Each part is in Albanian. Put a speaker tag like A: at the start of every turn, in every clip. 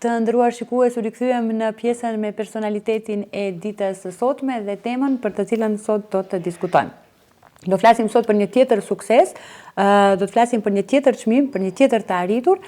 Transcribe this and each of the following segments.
A: Të nderuar shikues, u rikthyem në pjesën me personalitetin e ditës së sotme dhe temën për të cilën sot do të diskutojmë. Do flasim sot për një tjetër sukses, do të flasim për një tjetër çmim, për një tjetër të arritur.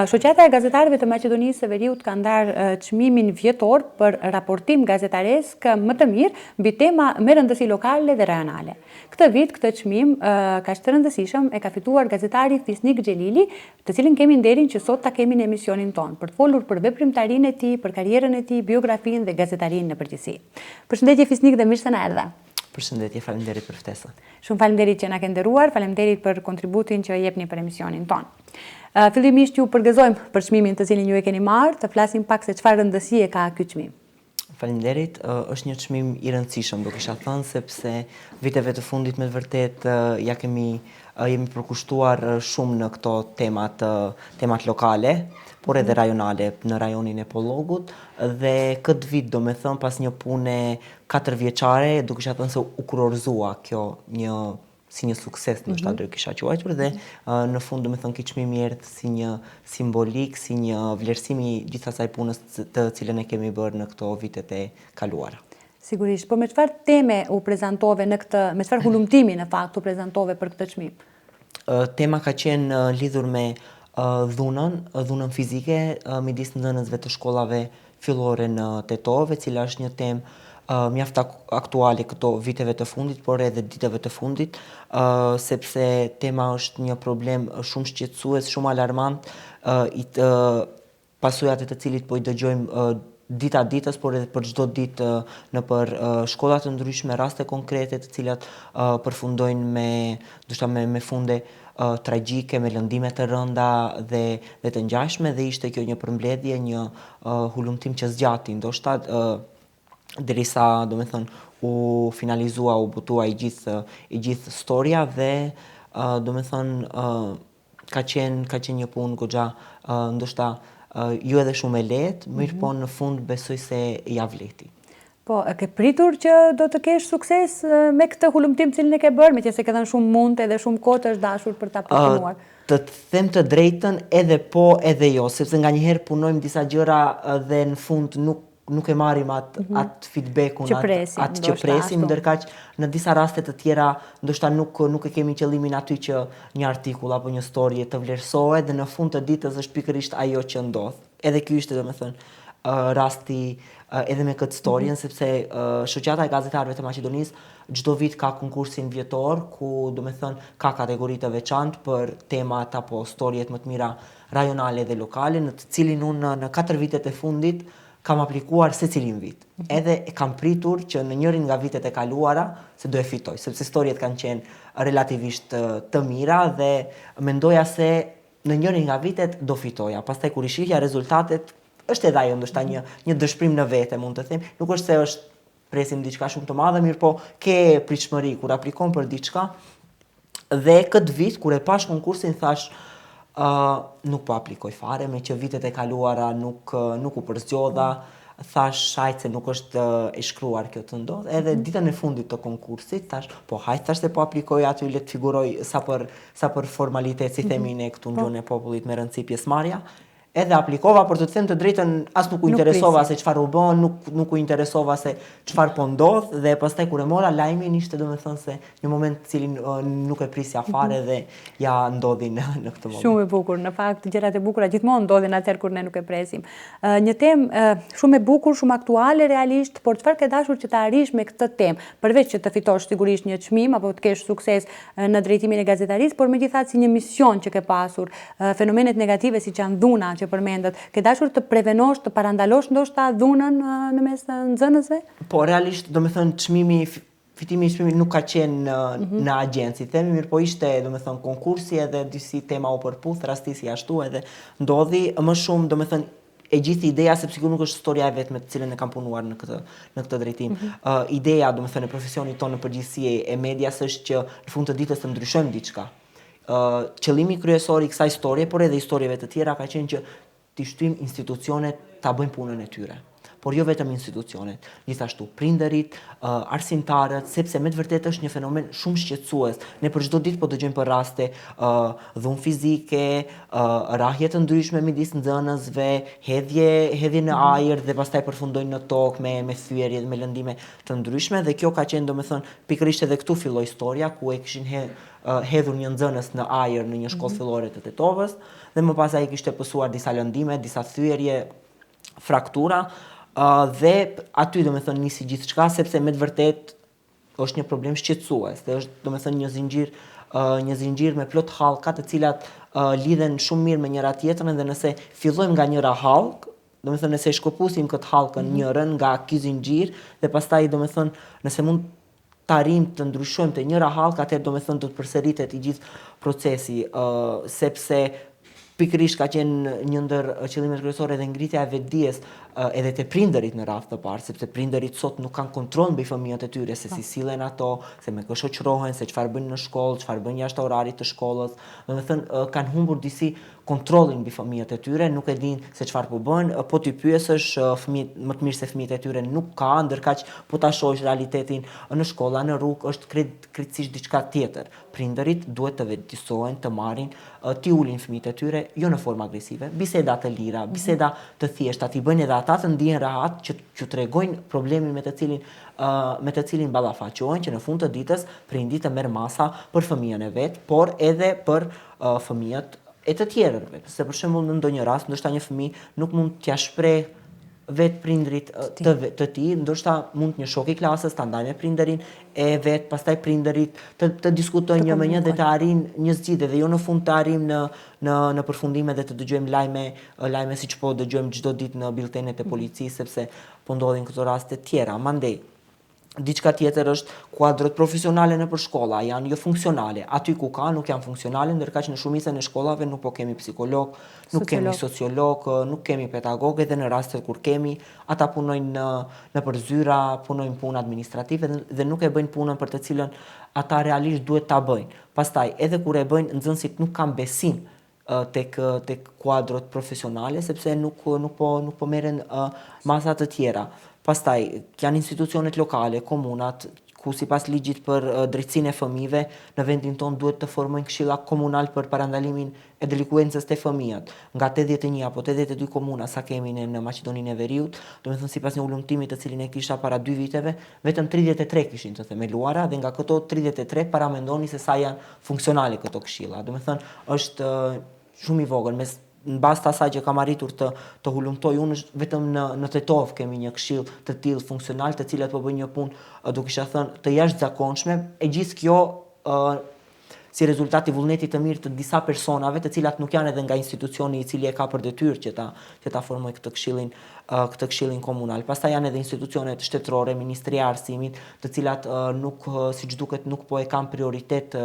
A: Shoqata e gazetarëve të Maqedonisë së Veriut ka ndarë çmimin vjetor për raportim gazetaresk më të mirë mbi tema me rëndësi lokale dhe rajonale. Këtë vit këtë çmim kaq të rëndësishëm e ka fituar gazetari Fisnik Xhelili, të cilin kemi nderin që sot ta kemi në emisionin ton për të folur për veprimtarinë e tij, për karrierën e tij, biografinë dhe gazetarinë në përgjithësi. Përshëndetje Fisnik dhe mirë se na erdha.
B: Përshëndetje, faleminderit për ftesën.
A: Shumë faleminderit që na ke nderuar, faleminderit për kontributin që jepni për emisionin ton. Fillimisht ju përgëzojmë për çmimin të cilin ju e keni marrë, të flasim pak se çfarë rëndësie ka ky çmim.
B: Faleminderit, është një çmim i rëndësishëm, do kisha thënë, sepse viteve të fundit me të vërtet jemi përkushtuar shumë në këto temat lokale, por edhe rajonale në rajonin e Pollogut, dhe këtë vit, do me thënë, pas një pune 4 vjeçare, do kisha thënë se u kurorëzua kjo si një sukses, ndoshta do e kisha quajtur, dhe në fund, do me thënë, ky çmim erdhi si një simbolik, si një vlerësim i gjithë asaj punës të cilën e kemi bërë në këto vitet e kaluara.
A: Sigurisht, po me çfarë teme u prezantove me çfarë hulumtimi në fakt u prezantove për këtë çmim?
B: Tema ka qenë lidhur me dhunën fizike midis nxënësve të shkollave fillore në Tetove, cila është një temë mjaft aktuale këto viteve të fundit, por edhe ditëve të fundit, sepse tema është një problem shumë shqetësues, shumë alarmant, pasojat e të cilit po i dëgjojmë dita ditës, por edhe për çdo ditë nëpër shkolla të ndryshme, raste konkrete të cilat përfundojnë me funde tragjike, me lëndime të rënda dhe të ngjashme, dhe ishte kjo një përmbledhje, një hulumtim që zgjati, ndoshta derisa, domethënë, u finalizua, u butua i gjithë storia, dhe domethënë ka qenë një punë goxha, ndoshta ju edhe shumë e lehtë, mirë po në fund besoj se ja vleti.
A: Po, e ke pritur që do të kesh sukses me këtë hulumtim cilin e ke bërë, meqense ke dhënë shumë mund edhe shumë kohë të është dashur për ta përfinuar?
B: Të them të drejtën, edhe po edhe jo, sepse nganjëherë punojmë disa gjëra dhe në fund nuk e marrim atë feedbackun, atë që presim, ndërkaq në disa raste të tjera ndoshta nuk e kemi qëllimin aty që një artikull apo një story të vlerësohet, dhe në fund të ditës është pikërisht ajo që ndodh. Edhe ky ishte, domethënë, rasti edhe me këtë storien, sepse Shoqata e Gazetarëve të Maqedonisë çdo vit ka konkursin vjetor, ku domethënë ka kategori të veçantë për temat apo storjet më të mira rajonale dhe lokale, në të cilin unë në 4 vitet e fundit kam aplikuar secilin vit. Edhe e kam pritur që në njërin nga vitet e kaluara se do e fitoj, sepse storjet kanë qenë relativisht të mira dhe mendoja se në njërin nga vitet do fitoja. Pastaj kur i shihja rezultatet, është edhe ajo ndoshta një dëshpërim në vete, mund të them. Nuk është se presim diçka shumë të madhe, mirë po ke pritshmëri kur aplikon për diçka. Dhe këtë vit kur e pash konkursin thash nuk po aplikoj fare, me që vitet e kaluara nuk u përzgjodha, thash hajt se nuk është e shkruar kjo të ndodh. Edhe ditën e fundit të konkursit thash, po hajt thash se po aplikoj aty, le të figuroj sa për formalitet, si themi ne këtu në gjuhën e popullit, me rëndësi pjesëmarrja. Edhe aplikova, por të them të drejtën, as nuk u interesova se çfarë u bën, nuk u interesova se çfarë po ndodh, dhe pastaj kur e mora lajmin ishte domethënë se një moment cilin nuk e prisja fare dhe ja ndodhi në këtë moment.
A: Shumë e bukur, në fakt gjërat e bukura gjithmonë ndodhin atëherë kur ne nuk e presim. Një temë shumë e bukur, shumë aktuale realisht, por çfarë ke dashur që ta arrish me këtë temë, përveç që të fitosh sigurisht një çmim apo të kesh sukses në drejtimin e gazetarisë, por megjithatë si një mision që ke pasur, fenomenet negative siç janë dhuna që përmendet, ke dashur të prevenosh, të parandalosh ndoshta dhunën në mes të nxënësve?
B: Po realisht, domethënë fitimi i çmimit nuk ka qenë në agjencë, themi, mirë po ishte domethënë konkursi edhe disi tema u përputh, rastisi ashtu edhe ndodhi më shumë, domethënë e gjithë ideja, sepse kjo nuk është historia e vetme të cilën e kam punuar në këtë drejtim. Ideja, domethënë, e profesionit tonë në përgjithësi e medias është që në fund të ditës të ndryshojmë diçka. Qëllimi kryesor i kësaj storie, por edhe historieve të tjera, ka qenë që t'i shtyjmë institucionet ta bëjnë punën e tyre. por jo vetëm institucionet, gjithashtu prindërit, arsimtarët, sepse me të vërtetë është një fenomen shumë shqetësues. Ne për çdo ditë po dëgjojmë për raste dhunë fizike, rrahje të ndryshme midis nxënësve, hedhje në ajër dhe pastaj përfundojnë në tokë me thyerje dhe me lëndime të ndryshme, dhe kjo ka qenë, domethënë, pikërisht edhe këtu filloi historia ku e kishin hedhur një nxënës në ajër në një shkollë fillore të Tetovës, dhe më pas ai kishte pësuar disa lëndime, disa thyerje, fraktura, dhe aty domethënë nisi gjithçka, sepse me të vërtetë është një problem shqetësues, dhe është domethënë një zinxhir me plot hallka të cilat lidhen shumë mirë me njëra tjetrën, dhe nëse fillojmë nga njëra hallkë, domethënë nëse shkëpusim këtë hallkën njërin nga ky zinxhir, dhe pastaj domethënë nëse mund të arrijmë të ndryshojmë te njëra hallkë, atëherë domethënë do të përsëritet i gjithë procesi, sepse pikërisht ka qenë një ndër qëllimet kryesore edhe ngritja e vetdijes edhe te prindërit në radhë të parë, sepse prindërit sot nuk kanë kontroll mbi fëmijët e tyre, se si sillen ato, se me kë shoqërohen, se çfarë bëjnë në shkollë, çfarë bëjnë jashtë orarit të shkollës. Domethënë kanë humbur disi kontrollin mbi fëmijët e tyre, nuk e dinë se çfarë po bëjnë, po ti pyesësh fëmijët më të mirë se fëmijët e tyre nuk ka, ndërkaq po ta shohësh realitetin në shkolla, në rrugë, është krejtësisht diçka tjetër. Prindërit duhet të vetëdijsohen, të marrin, t'i ulin fëmijët e tyre jo në formë agresive, biseda të lira, biseda të thjeshta, t'i bëjnë edhe ata të ndihen rahat që tregojnë problemin me të cilin ballafaqohen, që në fund të ditës prindi të merr masa për fëmijën e vet, por edhe për fëmijët e të tjerëve. Se për shembull në ndonjë rast, ndoshta një fëmijë nuk mund t'ia shpreh vetë prindrit të tij, ndoshta mund një shok i klasës ta ndajë me prindërin e vet, pastaj prindërit të diskutojnë një me një dhe të arrijnë një zgjidhje, dhe jo në fund të arrijmë në përfundime dhe të dëgjojmë lajme siç po dëgjojmë çdo ditë në billtenet e policisë, sepse po ndodhin këto raste të tjera. Mandej diçka tjetër është kuadrot profesionale nëpër shkolla, janë jo funksionale. Aty ku ka nuk janë funksionale, ndërkaq në shumicën e shkollave nuk po kemi psikolog, nuk kemi sociolog, nuk kemi pedagog, edhe në rastet kur kemi, ata punojnë nëpër zyra, punojnë punë administrative dhe nuk e bëjnë punën për të cilën ata realisht duhet ta bëjnë. Pastaj edhe kur e bëjnë, nxënësit nuk kanë besim tek kuadrot profesionale, sepse nuk po merren masa të tjera. Pastaj janë institucionet lokale, komunat, ku sipas ligjit për drejtësinë e fëmijëve në vendin tonë duhet të formojnë këshilla komunal për parandalimin e delikuencës te fëmijët. Nga 81 apo 82 komuna sa kemi në Maqedoninë e Veriut, domethënë sipas një ulëmtimi të cilin e kisha para 2 viteve, vetëm 33 kishin të themeluara, dhe nga këto 33 paramendoni se sa janë funksionale këto këshilla. Domethënë është shumë i vogël. Në bazë të asaj që kam arritur të hulumtoj unë, vetëm në Tetovë kemi një këshill të tillë funksional, të cilat po bëjnë një punë, do kisha thënë, të jashtëzakonshme, e gjithë kjo si rezultat i vullnetit të mirë të disa personave, të cilat nuk janë edhe nga institucioni i cili e ka për detyrë që ta formoj këtë këshillin komunal. Pastaj janë edhe institucionet shtetërore, Ministria e Arsimit, të cilat nuk, siç duket, nuk po e kanë prioritet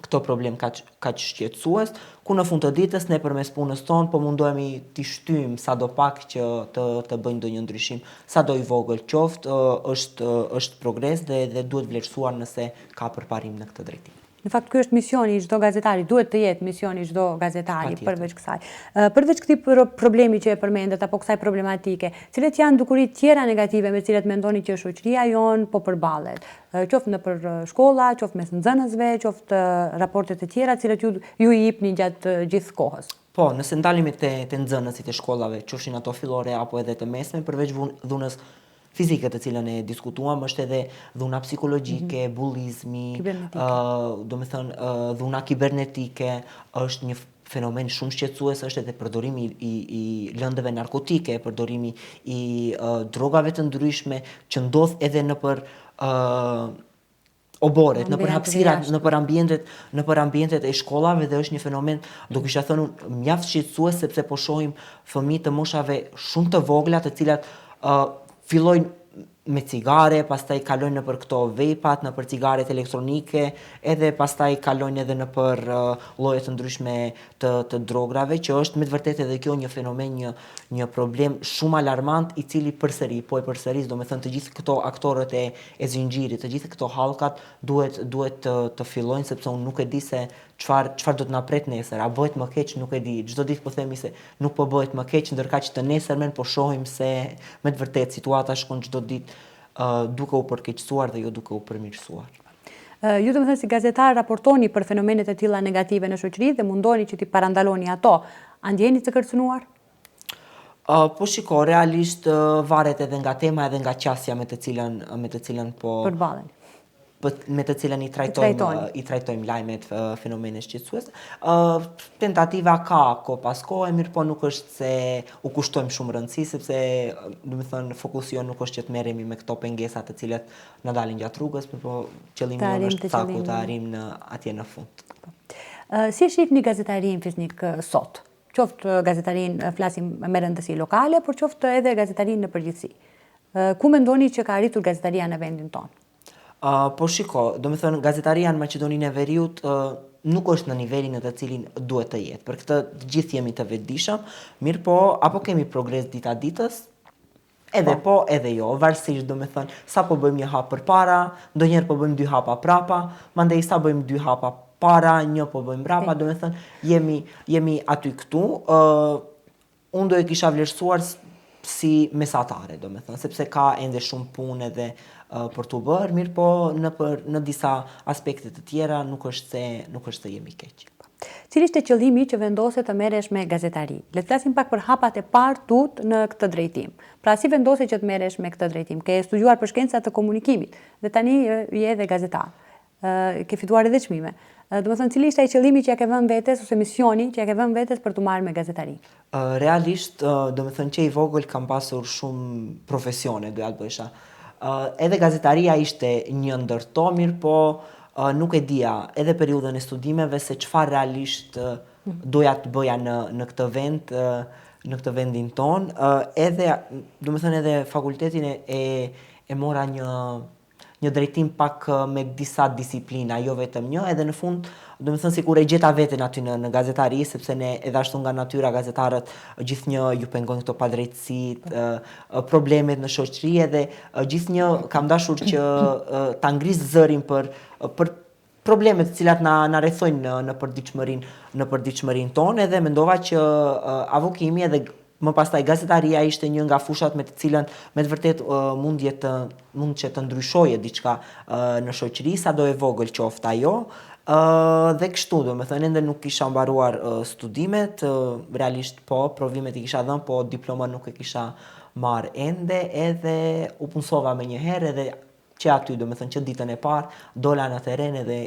B: këto problem kaq shqetësues, ku në fund të ditës ne përmes punës tonë po mundohemi t'i shtyjmë sadopak që të bëjnë ndonjë ndryshim, sado i vogël qoftë, është progres dhe duhet vlerësuar nëse ka përparim në këtë drejtim.
A: Në fakt, ky është misioni i çdo gazetari, duhet të jetë misioni i çdo gazetari përveç kësaj. Përveç këtij problemi që e përmendet apo kësaj problematike, cilat janë dukuritë tjera negative me cilat mendoni që shoqëria jonë po përballet? Qoftë nëpër shkolla, qoftë mes nxënësve, qoftë raportet e tjera, cilat ju i jepni gjatë gjithë kohës.
B: Po, nëse ndalemi te nxënësit e shkollave, qofshin ato fillore apo edhe të mesme, përveç dhunës fizike të cilën e diskutuam, është edhe dhuna psikologjike, bullizmi, domethënë dhuna kibernetike, është një fenomen shumë shqetësues, është edhe përdorimi i lëndëve narkotike, përdorimi i drogave të ndryshme që ndodh edhe nëpër oboret, nëpër hapësirat, nëpër ambientet e shkollave, dhe është një fenomen, do kisha thënë, mjaft shqetësues, sepse po shohim fëmijë të moshave shumë të vogla, të cilat fillojnë me cigare, pastaj kalojnë në për këto vejpat, në për cigaret elektronike, edhe pastaj kalojnë edhe në për lloje të ndryshme të drograve, që është me të vërtetë edhe kjo një fenomen, një problem shumë alarmant, i cili përsëris, do me thënë të gjithë këto aktorët e zinxhirit, të gjithë këto hallkat duhet të fillojnë, sepse unë nuk e di se çfarë do të na pret nesër, a bëhet më keq, nuk e di. Çdo ditë po themi se nuk po bëhet më keq, ndërkaq të nesërmen po shohim se me të vërtetë situata shkon çdo ditë duke u përkeqësuar dhe jo duke u përmirësuar.
A: Ju do të thënë si gazetar raportoni për fenomenet e tilla negative në shoqëri dhe mundoni që t'i parandaloni ato. A ndjeni të kërcënuar?
B: Po shiko, realisht varet edhe nga tema edhe nga qasja me të cilën po
A: përballeni.
B: Me të cilën i trajtojmë lajmet, fenomene shqetësuese. Tentativa ka ko pas kohë, mirë po nuk është se u kushtojmë shumë rëndësi, sepse do të thënë fokusi nuk është që të merremi me këto pengesa të cilat na dalin gjatë rrugës, por po qëllimi jonë është saku të arrijmë atje në fund.
A: Si shihni gazetarin fisnik sot? Qoftë gazetarin, flasim me rëndësi lokale, por qoftë edhe gazetarin në përgjithësi. Ku mendoni që ka arritur gazetaria në vendin tonë?
B: Po shiko, do me thënë, gazetaria në Maqedoninë e Veriut nuk është në nivelin në të cilin duhet të jetë. Për këtë gjithë jemi të vetëdijshëm, mirë po, apo kemi progres dita ditës, edhe po, edhe jo, varësisht do me thënë, sa po bëjmë një hap për para, ndonjëherë po bëjmë 2 hapa prapa, mandej sa bëjmë 2 hapa para, 1 po bëjmë mbrapa, do me thënë, jemi aty këtu. Unë do e kisha vlerësuar si mesatare, do me thënë, sepse ka ende shumë punë edhe për të bërë, mirë po në disa aspekte të tjera nuk është se jemi keq.
A: Cili ishte qëllimi që vendose të merresh me gazetari? Le të flasim pak për hapat e parë tut në këtë drejtim. Pra si vendose që të merresh me këtë drejtim? Ke studiuar për shkencat të komunikimit dhe tani je edhe gazetar. Ke fituar edhe çmime. Do të thënë, cili ishte ai qëllimi që ja ke vënë vetes ose misioni që ja ke vënë vetes për të marrë me gazetari?
B: Realisht, do të thënë që i vogël kam pasur shumë profesione, doja të bëjsha. Edhe gazetaria ishte një ndër to, mirë po nuk e dija edhe periudhën e studimeve se çfarë realisht doja të bëja në këtë vend, në këtë vendin ton. Edhe, do të thënë, edhe fakultetin e mora një drejtim pak me disa disiplina, jo vetëm një, edhe në fund, do të thënë, sikur e gjeta veten aty në gazetari, sepse ne edhe ashtu nga natyra gazetarët gjithnjë ju pengojnë këto padrejtësitë, problemet në shoqëri, edhe gjithnjë kam dashur që ta ngris zërin për problemet të cilat na rrethojnë në përditshmërinë tonë, edhe mendova që avokimi edhe më pastaj gazetaria ishte një nga fushat me të cilën me të vërtetë mund që të ndryshojë diçka në shoqëri, sado e vogël qoftë ajo. Dhe kështu, do me thënë, ende nuk kisha mbaruar studimet, realisht po, provimet i kisha dhënë, po diploma nuk e kisha marrë ende, edhe u punsova me një herë, edhe që aty, do me thënë, që ditën e parë, dola në teren edhe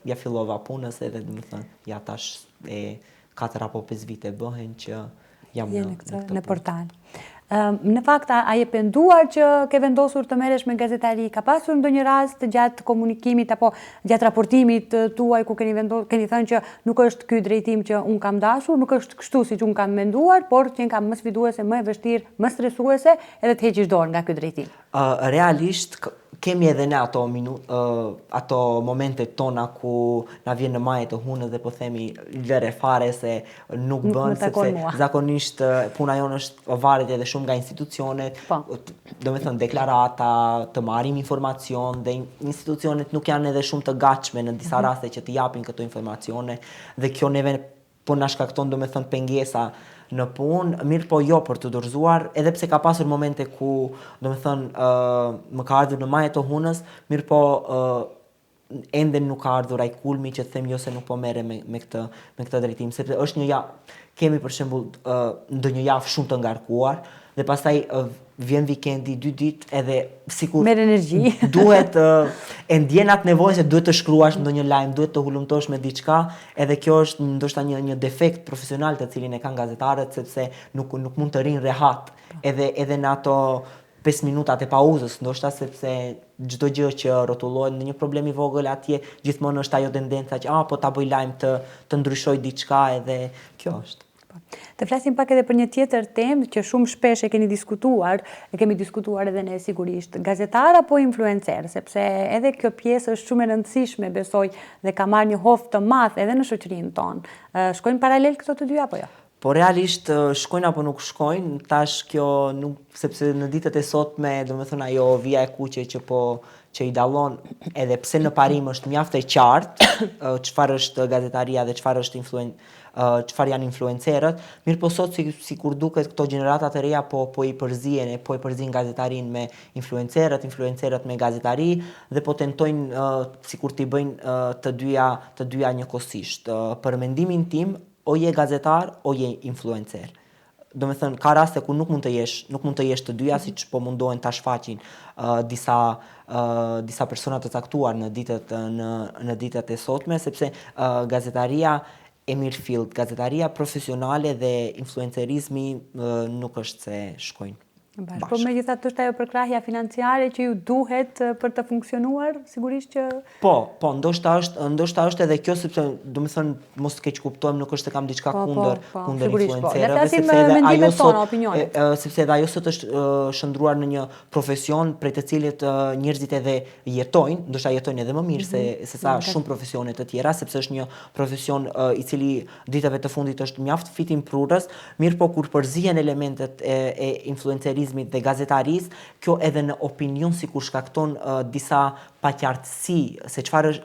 B: ja fillova punës, edhe do me thënë, ja tash 4 apo 5 vite bëhen që jam
A: në portal. Në fakt, a je penduar që ke vendosur të merresh me gazetari? Ka pasur ndonjë rast gjatë komunikimit apo gjatë raportimit tuaj ku keni thënë që nuk është ky drejtim që un kam dashur, nuk është kështu siç un kam menduar, por që kam më sfiduese, më e vështirë, më stresuese, edhe të heqish dorë nga ky drejtim?
B: Realisht kemi edhe ne ato momente tona ku na vjen në majë të hunës dhe po themi lëre fare se nuk bën, sepse zakonisht puna jonë është varet edhe shumë nga institucionet, do me thënë deklarata, të marrim informacion, dhe institucionet nuk janë edhe shumë të gatshme në disa raste që të japin këto informacione, dhe kjo neve po na shkakton, do me thënë, pengesa në punë, mirë po jo për të dorëzuar, edhe pse ka pasur momente ku, do me thënë, më ka ardhur në majë të hunës, mirë po ende nuk ka ardhur ai kulmi që të them jo se nuk po merrem me këtë drejtim, sepse është një javë, kemi për shembull ndonjë javë shumë të ngarkuar, dhe pastaj vjen vikendi 2 ditë edhe sikur
A: merr energji.
B: Duhet e ndjen atë nevojë se duhet të shkruash ndonjë lajm, duhet të hulumtosh me diçka, edhe kjo është ndoshta një defekt profesional të cilin e kanë gazetarët, sepse nuk mund të rinë rehat edhe në ato 5 minutat e pauzës, ndoshta sepse çdo gjë që rrotullohet në një problem i vogël atje gjithmonë është ajo tendenca që po ta bëj lajm të ndryshoj diçka, edhe kjo është.
A: Të flasim pak edhe për një tjetër temë që shumë shpesh e kemi diskutuar edhe ne sigurisht, gazetar apo influencer, sepse edhe kjo pjesë është shumë e rëndësishme, besoj, dhe ka marrë një hovë të madh edhe në shoqërinë tonë. Shkojnë paralel këto të dy apo jo?
B: Po realisht shkojnë apo nuk shkojnë, tash kjo nuk, sepse në ditët e sotme, domethënë ajo vija e kuqe që i dallon, edhe pse në parim është mjaft e qartë çfarë është gazetaria dhe çfarë janë influencerët, mirë po sot si kur duket këto gjeneratat e reja po i përzien gazetarin me influencerët me gazetari dhe po tentojnë sikur t'i bëjnë të dyja njëkohësisht. Për mendimin tim, o je gazetar o je influencer. Do me thënë, ka raste ku nuk mund të jesh të dyja, siç po mundohen ta shfaqin disa persona të caktuar në ditët e sotme, sepse gazetaria e mirëfillt, gazetaria profesionale dhe influencerizmi nuk është se shkojnë bashkë.
A: Po megjithatë është ajo përkrahja financiare që ju duhet për të funksionuar, sigurisht që...
B: Po, ndoshta është edhe kjo, sepse do të thënë mos keq kuptojmë, nuk është se kam diçka kundër influencerëve, sepse edhe ajo sot është shndruar në një profesion prej të cilit njerëzit edhe jetojnë, ndoshta jetojnë edhe më mirë se sa shumë profesione të tjera, sepse është një profesion i cili ditëve të fundit është mjaft fitimprurës, mirë po kur përzihen elementet e influencerizmit dhe gazetarisë, kjo edhe në opinion sikur shkakton disa paqartësi se çfarë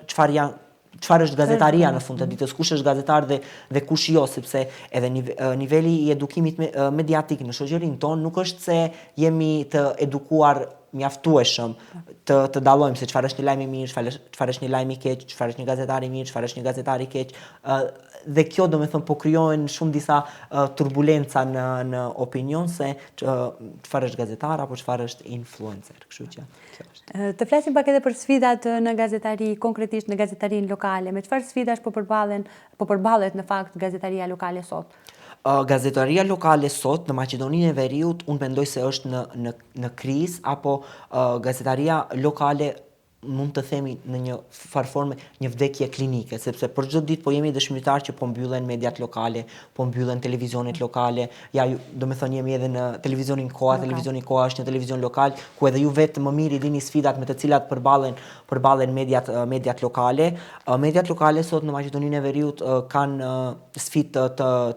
B: është gazetaria në fund të ditës, kush është gazetar dhe kush jo, sepse edhe niveli i edukimit mediatik në shoqërinë tonë nuk është se jemi të edukuar mjaftueshëm të dallojmë se çfarë është një lajm i mirë, çfarë është një lajm i keq, çfarë është një gazetar i mirë, çfarë është një gazetar i keq. Dhe kjo domethënë po krijohen shumë disa turbulenca në opinion se çfarë është gazetar apo çfarë është influencer, kështu që kjo është.
A: Të flasim pak edhe për sfidat në gazetari, konkretisht në gazetarinë lokale. Me çfarë sfidash po përballet në fakt gazetaria lokale sot?
B: Gazetaria lokale sot në Maqedoninë e Veriut unë mendoj se është në krizë, apo gazetaria lokale mund të themi në një farforme një vdekje klinike, sepse për çdo ditë po jemi dëshmitar që po mbyllen mediat lokale, po mbyllen televizionet lokale. Ja, do me thënë jemi edhe në televizionin Koha, televizioni Koha është një televizion lokal, ku edhe ju vetë më mirë i dini sfidat me të cilat përballen mediat lokale. Mediat lokale sot në Maqedoninë e Veriut kanë sfidë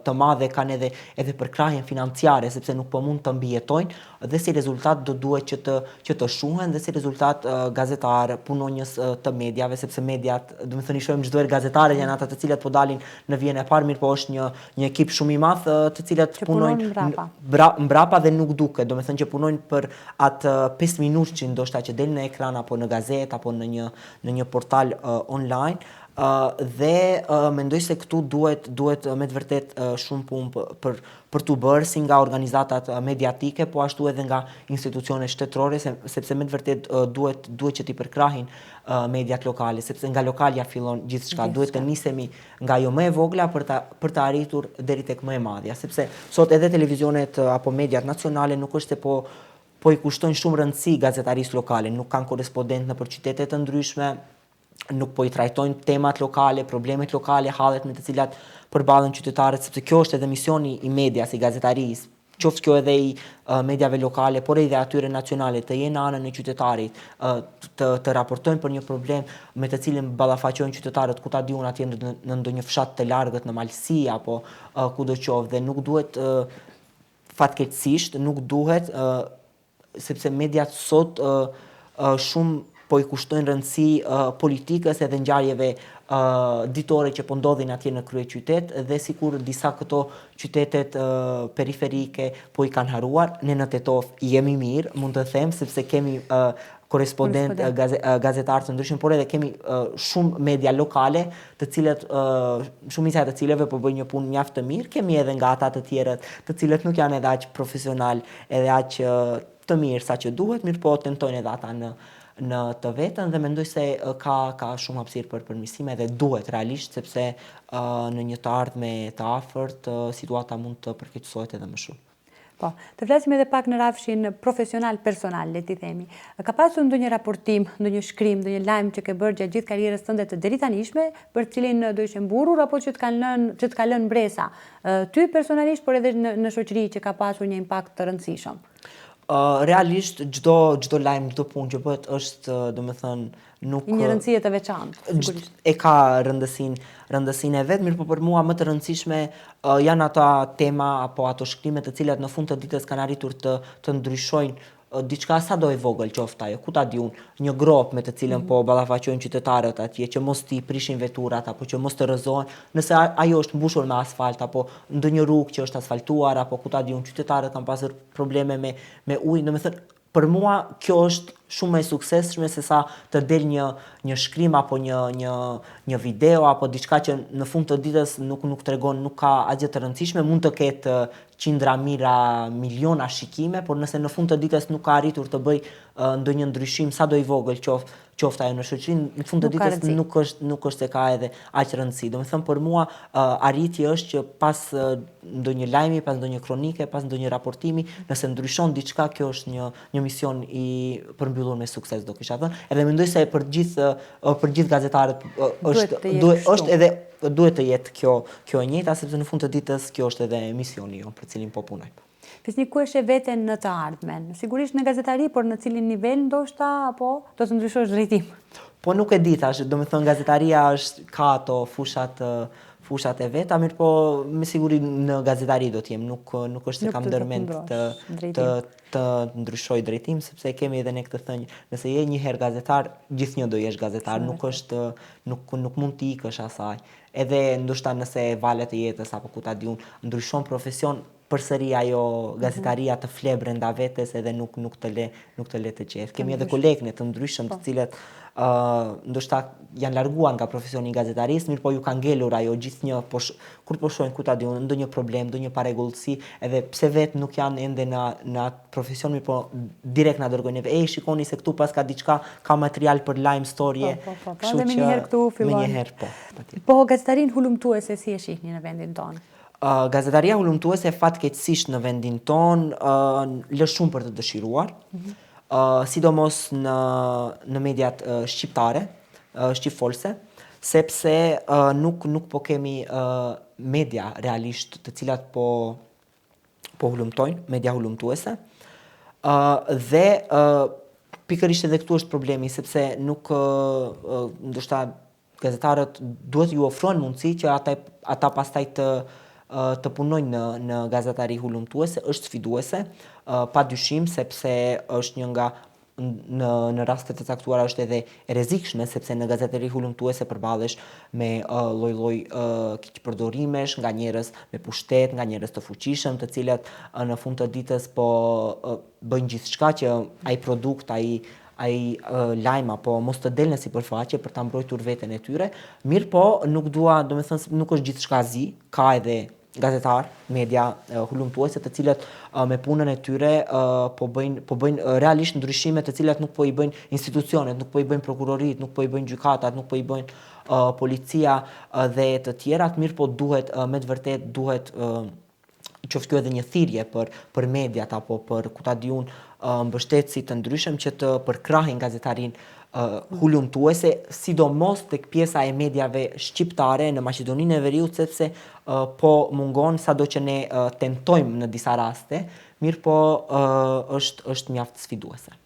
B: të madhe, kanë edhe përkrahjen financiare, sepse nuk po mund të mbijetojnë, dhe si rezultat do duhet që të shuhen, dhe si rezultat gazetar, punonjës të mediave, sepse mediat, do me thënë i shohim çdo herë gazetarët janë ata të cilët po dalin në vijën e parë, mirë po është një ekip shumë i madh të cilët punojnë mbrapa dhe nuk duket, do me thënë që punojnë për atë 5 minutë që ndoshta që del në ekran apo në gazetë apo në një portal online. Dhe mendoj se këtu duhet me të vërtet shumë punë për t'u bërë, si nga organizatat mediatike, po ashtu edhe nga institucionet shtetërore, sepse me të vërtet duhet që t'i përkrahin mediat lokale, sepse nga lokalja fillon gjithçka. Duhet të nisemi nga jo më e vogla për të arritur deri tek më e madhja, sepse sot edhe televizionet apo mediat nacionale nuk është se po i kushtojnë shumë rëndësi gazetarisë lokale, nuk kanë korrespondent nëpër qytete të ndryshme, nuk po i trajtojnë temat lokale, problemet lokale, hallet me të cilat përballen qytetarët, sepse kjo është edhe misioni i medias, i gazetarisë, qoftë kjo edhe i mediave lokale, por edhe atyre nacionale, të jenë në anën e qytetarit, të raportojnë për një problem me të cilin ballafaqojnë qytetarët, ku ta diun atje në ndonjë fshat të largët në Malsi apo kudo qoftë, dhe nuk duhet fatkeqësisht, nuk duhet sepse mediat sot shumë po i kushtojnë rëndësi politikës edhe ngjarjeve ditore që po ndodhin atje në kryeqytet, dhe sikur disa këto qytetet periferike po i kanë haruar. Ne në Tetov jemi mirë, mund të them, sepse kemi korrespondent gazetar të ndryshëm, por edhe kemi shumë media lokale, të cilët shumica e të cilëve po bëjnë një punë mjaft të mirë. Kemi edhe nga ata të tjerët, të cilët nuk janë edhe aq profesional, edhe aq të mirë sa që duhet, mirë po tentojnë edhe ata në të vetën, dhe mendoj se ka shumë hapësirë për përmirësime dhe duhet realisht, sepse në një të ardhme të afërt situata mund të përkeqësohet edhe më shumë.
A: Po, të flasim edhe pak në rafshin profesional, personal, le ti themi. Ka pasur ndonjë raportim, ndonjë shkrim, ndonjë lajm që ke bërë gjatë gjithë karrierës tënde të deritanishme, për cilin do ishe mburur apo që të ka lënë mbresa ty personalisht, por edhe në shoqëri që ka pasur një impakt të rëndësishëm?
B: Realisht çdo lajm, çdo punë që bëhet është, domethënë, nuk
A: një rëndësie të veçantë, sigurisht.
B: E ka rëndësinë e vet, mirë, po për mua më të rëndësishme janë ata tema apo ato shkrime të cilat në fund të ditës kanë arritur të ndryshojnë diçka sado e vogël qoftë ajo, ku ta di unë, një grop me të cilën po ballafaqojnë qytetarët atje, që mos t'i prishin veturat apo që mos të rrëzohen, nëse ajo është mbushur me asfalt apo ndonjë rrugë që është asfaltuar apo ku ta di unë, qytetarët kanë pasur probleme me ujë, domethënë për mua kjo është shumë e suksesshme se sa të del një shkrim apo një video apo diçka që në fund të ditës nuk tregon, nuk ka asgjë të rëndësishme, mund të ketë qindra mijëra, miliona shikime, por nëse në fund të ditës nuk ka arritur të bëj ndonjë ndryshim sado i vogël qoftë ajo në shoqëri, në fund të ditës nuk është se ka edhe aq rëndësi. Domethënë për mua arritje është që pas ndonjë lajmi, pas ndonjë kronike, pas ndonjë raportimi, nëse ndryshon diçka, kjo është një mision i përmbyllur me sukses, do kisha thënë. Edhe mendoj se për gjithë gazetarët duhet të jetë kjo e njëjta, sepse në fund të ditës kjo është edhe misioni jonë për cilin po punojmë.
A: Fisnik, ku e veten në të ardhmen? Sigurisht në gazetari, por në cilin nivel ndoshta apo do të ndryshosh drejtim?
B: Po nuk e di tash, domethënë gazetaria ka ato fushat e veta, mirë, po me siguri në gazetari do t'jem, nuk është se kam ndërmend të ndryshoj drejtim, sepse kemi edhe ne këtë thënjë, nëse je një herë gazetar, gjithnjë do jesh gazetar, nuk mund t'i ikësh asaj. Edhe ndoshta nëse valet e jetës apo ku ta di unë ndryshon profesion, përsëri ajo gazetaria të fle brenda vetes edhe nuk të le të qesh. Kemi edhe kolegë të ndryshëm të cilët ndoshta janë larguar nga profesioni i gazetarisë, mirë, po ju ka ngelur ajo gjithnjë, kur po shohin ku ta di unë ndonjë problem, ndonjë parregullsi, edhe pse vetë nuk janë ende në atë profesion, mirë, po direkt na dërgojnë, shikoni se këtu pas ka diçka, ka material për lajm, storie.
A: Kështu që menjëherë këtu fillon.
B: Menjëherë po.
A: Po gazetarin hulumtuese si e shihni në vendin tonë?
B: Gazetaria hulumtuese fatkeqësisht në vendin tonë lë shumë për të dëshiruar, sidomos në mediat shqiptare, shqipfolse, sepse nuk po kemi media realisht të cilat po hulumtojnë, media hulumtuese, dhe pikërisht edhe këtu është problemi, sepse nuk ndoshta gazetarët duhet ju ofrojnë mundësi që ata pastaj të punojnë në gazetari hulumtuese, është sfiduese, pa dyshim, sepse është një nga në rastet të caktuara është edhe e rrezikshme, sepse në gazetari hulumtuese përballesh me lloj-lloj keqpërdorimesh nga njerëz me pushtet, nga njerëz të fuqishëm, të cilët në fund të ditës po bëjnë gjithçka që ai produkt, ai lajm apo mos të delnë sipërfaqe për ta mbrojtur veten e tyre. Mirë, po nuk dua, domethënë nuk është gjithçka zi, ka edhe gazetar, media hulumtuese të cilët me punën e tyre po bëjnë realisht ndryshime të cilat nuk po i bëjnë institucionet, nuk po i bëjnë prokurorit, nuk po i bëjnë gjykatat, nuk po i bëjnë policia dhe të tjerat, mirë, po duhet me të vërtet duhet qoftë kjo edhe një thirrje për mediat apo për ku ta di unë mbështetësi të ndryshëm që të përkrahin gazetarin hulumtuese, sidomos tek pjesa e mediave shqiptare në Maqedoninë e Veriut, sepse po mungon sado që ne tentojmë në disa raste, mirë, po është mjaft sfiduese.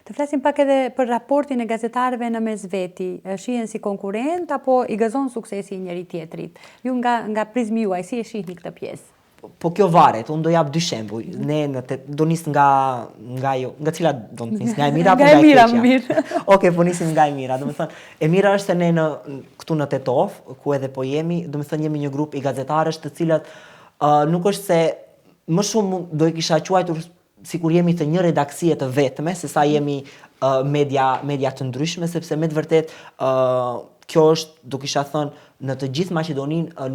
A: Të flasim pak edhe për raportin e gazetarëve në mes veti. Shihen si konkurrent apo i gëzon suksesi njëri tjetrit? Ju nga prizmi juaj, si e shihni këtë pjesë?
B: Po kjo varet, unë do jap dy shembuj. Ne do nis nga cila do të nis, nga e mira apo nga e keqja? Okej, po nisim nga e mira. Domethënë, e mira është se ne këtu në Tetov, ku edhe po jemi, domethënë jemi një grup i gazetarësh të cilët nuk është se më shumë do i kisha quajtur sikur jemi të një redaksie të vetme, se sa jemi media të ndryshme, sepse me të vërtet kjo është, do kisha thënë, në të gjithë Maqedoninë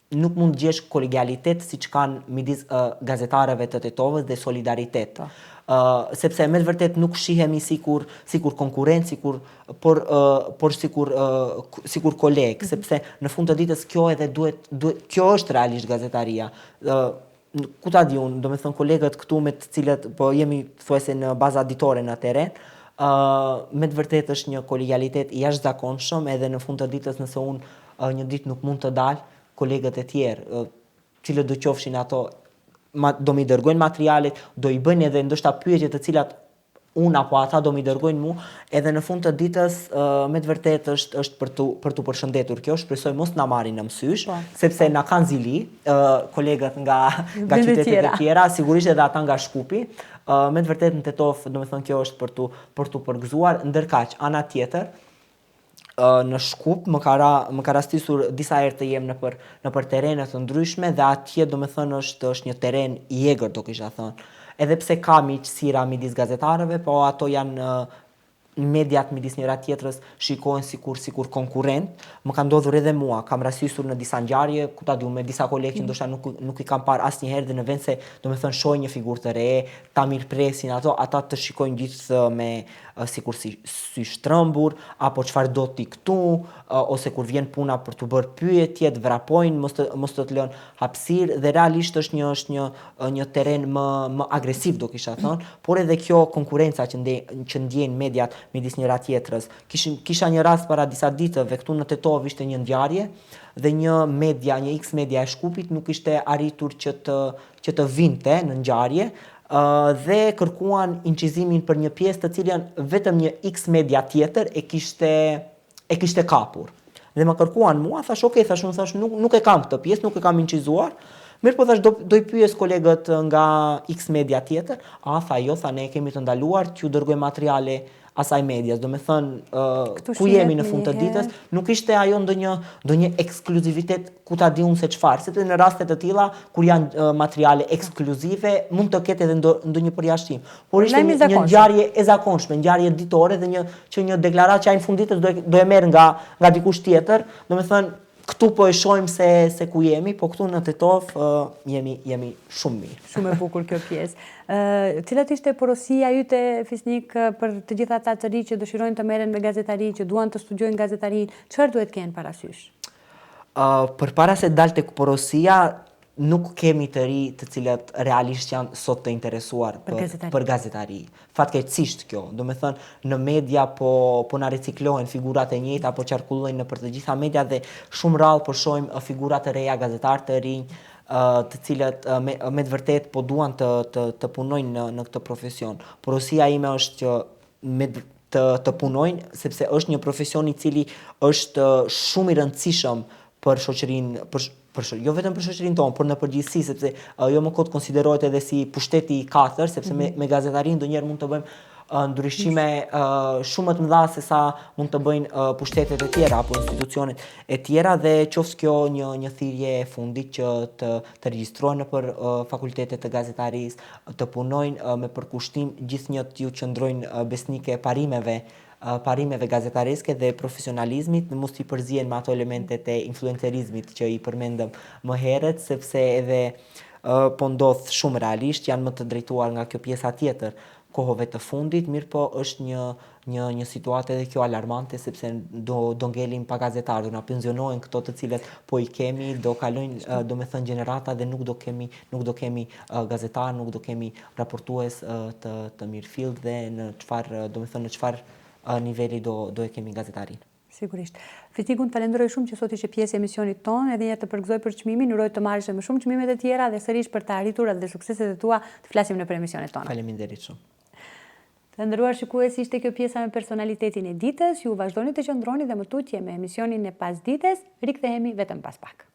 B: nuk mund të gjesh kolegialitet siç kanë midis gazetarëve të Tetovës dhe solidaritet. Sepse me të vërtet nuk shihemi sikur konkurrent, por sikur koleg, sepse në fund të ditës kjo edhe duhet kjo është realisht gazetaria. ku ta di unë, do me thënë kolegët këtu me të cilët po jemi thuajse në baza ditore në teren, me të vërtet është një kolegialitet i jashtëzakonshëm, edhe në fund të ditës nëse unë një ditë nuk mund të dalë, kolegët e tjerë, cilët do qofshin ato, do mi dërgojnë materialet, do i bëjnë edhe ndoshta pyetje të cilat unë apo ata do mi dërgojnë mu, edhe në fund të ditës me të vërtet është për tu përshëndetur kjo, shpresoj mos na marrin në mësysh, sepse na kanë zili kolegët nga qytetet e tjera, sigurisht edhe ata nga Shkupi, me të vërtet në Tetov, do me thënë kjo është për tu përgëzuar, ndërkaq ana tjetër, në Shkup më ka rastisur disa herë të jem në për terene të ndryshme dhe atje do me thënë është një teren i egër, do kisha thënë. Edhe pse ka miqësira midis gazetarëve, po ato janë mediat midis njëra tjetrës shikohen sikur konkurrent. Më ka ndodhur edhe mua, kam rastisur në disa ngjarje, ku ta diu me disa kolegë që ndoshta nuk i kam parë asnjëherë dhe në vend se do me thënë shohin një figurë të re, ta mirëpresin ato, ata të shikojnë gjithë me sikur sy shtrëmbur, apo çfarë do ti këtu, ose kur vjen puna për të bërë pyetje, të vrapojnë, mos të lënë hapësirë dhe realisht është një teren më agresiv do kisha thënë, por edhe kjo konkurenca që ndjejnë mediat midis njëra tjetrës. Kisha një rast para disa ditëve këtu në Tetov ishte një ngjarje dhe një X media e Shkupit nuk ishte arritur që të vinte në ngjarje dhe kërkuan incizimin për një pjesë të cilën vetëm një X media tjetër e kishte kapur. Dhe më kërkuan mua, thash unë nuk e kam këtë pjesë, nuk e kam incizuar. Mirë po thash do i pyes kolegët nga X media tjetër, tha jo, ne kemi të ndaluar që ju dërgoj materiale asaj medias, do me thënë ku jemi në fund të ditës, nuk ishte ajo ndonjë ekskluzivitet ku ta di unë se çfarë, sepse në raste të tilla kur janë materiale ekskluzive mund të ketë edhe ndonjë përjashtim. Por ishte një ngjarje e zakonshme, ngjarje ditore dhe një deklaratë që ai në fund ditës do e merr nga dikush tjetër, do me thënë këtu po e shohim se ku jemi, po këtu në Tetov jemi shumë mirë.
A: Shumë e bukur kjo pjesë. Cilat ishte porosia yte, Fisnik, për të gjitha ata të rinj që dëshirojnë të merren me gazetari, që duan të studiojnë gazetarinë, çfarë duhet kenë parasysh?
B: Përpara se dalte porosia, nuk kemi të ri të cilët realisht janë sot të interesuar për gazetari. Fatkeqësisht kjo, do me thënë në media po na reciklohen figurat e njëjta, apo qarkullojnë në për të gjitha media dhe shumë rrallë po shohim figurat të reja, gazetarë të rinj, të cilët me të vërtet po duan të punojnë në këtë profesion. Porosia ime është që të punojnë, sepse është një profesion i cili është shumë i rëndësishëm për shoqërinë, jo vetëm për shoqërinë tonë, por në përgjithësi, sepse jo më kot konsiderohet edhe si pushteti i katërt, sepse me gazetarinë ndonjëherë mund të bëjmë ndryshime shumë më të mëdha se sa mund të bëjnë pushtetet e tjera apo institucionet e tjera dhe qoftë kjo një thirrje e fundit që të regjistrohen nëpër fakultetet të gazetarisë, të punojnë me përkushtim gjithnjë t'ju qëndrojnë besnike parimeve gazetareske dhe profesionalizmit, mos t'i përzihen me ato elementet e influencerizmit që i përmendëm më herët, sepse edhe po ndodh shumë realisht, janë më të drejtuar nga kjo pjesa tjetër kohëve të fundit, mirë po është një situatë edhe kjo alarmante, sepse do ngelim pa gazetarë, do na pensionohen këto të cilët po i kemi, do kalojnë do me thënë gjenerata dhe nuk do kemi gazetar, nuk do kemi raportues të mirëfillt dhe në çfarë niveli do e kemi gazetarin.
A: Sigurisht. Fisnik, unë falenderoj shumë që sot ishe pjesë e emisionit tonë, edhe një të përgëzoj për çmimin, uroj të marrësh më shumë çmimet e tjera dhe sërish për të arriturat dhe sukseset e tua të flasim nëpër emisionet tona.
B: Faleminderit shumë.
A: Të nderuar shikues, ishte kjo pjesa me personalitetin e ditës, ju vazhdoni të qëndroni dhe më tutje me emisionin e pasdites, rikthehemi vetëm pas pak.